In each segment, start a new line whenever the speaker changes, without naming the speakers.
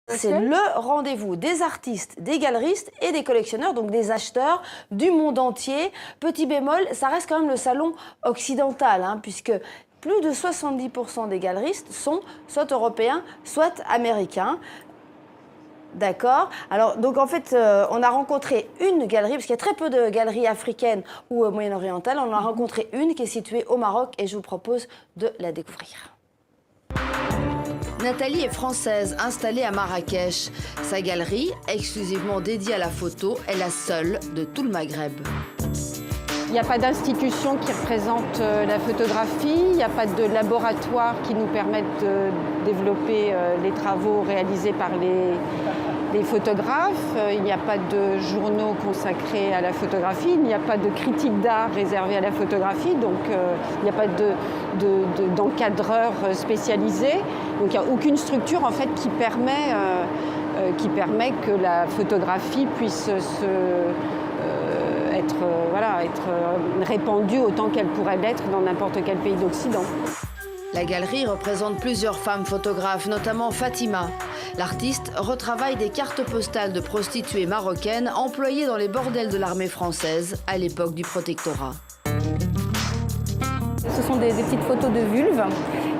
C'est le rendez-vous des artistes, des galeristes et des collectionneurs, donc des acheteurs du monde entier. Petit bémol, ça reste quand même le salon occidental, puisque plus de 70% des galeristes sont soit européens, soit américains. D'accord. Alors, donc en fait, on a rencontré une galerie, parce qu'il y a très peu de galeries africaines ou moyen-orientales. On en a rencontré une qui est située au Maroc et je vous propose de la découvrir. Nathalie est française, installée à Marrakech. Sa galerie, exclusivement dédiée à la photo, est la seule de tout le Maghreb.
Il n'y a pas d'institution qui représente la photographie, il n'y a pas de laboratoire qui nous permette de développer les travaux réalisés par les photographes, il n'y a pas de journaux consacrés à la photographie, il n'y a pas de critique d'art réservée à la photographie, donc il n'y a pas d'encadreur spécialisé. Donc il n'y a aucune structure en fait qui permet que la photographie puisse être répandue autant qu'elle pourrait l'être dans n'importe quel pays d'Occident.
La galerie représente plusieurs femmes photographes, notamment Fatima. L'artiste retravaille des cartes postales de prostituées marocaines employées dans les bordels de l'armée française à l'époque du protectorat.
Ce sont des petites photos de vulves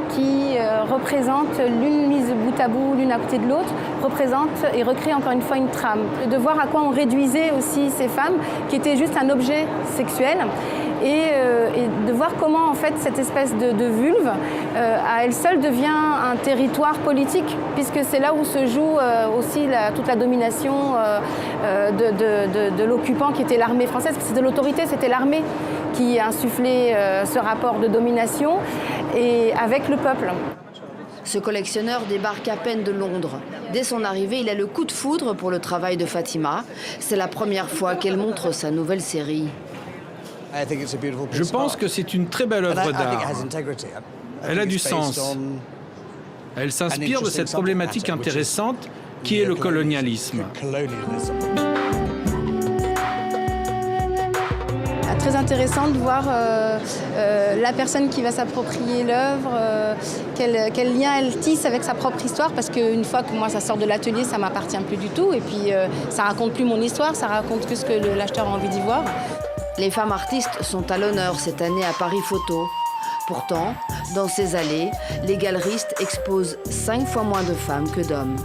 qui représentent, l'une mise bout à bout, l'une à côté de l'autre, représentent et recréent encore une fois une trame. De voir à quoi on réduisait aussi ces femmes qui étaient juste un objet sexuel et de voir comment en fait cette espèce de vulve à elle seule devient un territoire politique, puisque c'est là où se joue aussi toute la domination de l'occupant qui était l'armée française. C'était l'autorité, c'était l'armée qui insufflait ce rapport de domination et avec le peuple.
Ce collectionneur débarque à peine de Londres. Dès son arrivée, il a le coup de foudre pour le travail de Fatima. C'est la première fois qu'elle montre sa nouvelle série.
Je pense que c'est une très belle œuvre d'art. Elle a du sens. Elle s'inspire de cette problématique intéressante qui est le colonialisme.
Très intéressant de voir la personne qui va s'approprier l'œuvre, quel lien elle tisse avec sa propre histoire, parce qu'une fois que moi ça sort de l'atelier, ça ne m'appartient plus du tout, et puis ça raconte plus mon histoire, ça raconte que ce que l'acheteur a envie d'y voir.
Les femmes artistes sont à l'honneur cette année à Paris Photo. Pourtant, dans ces allées, les galeristes exposent 5 fois moins de femmes que d'hommes.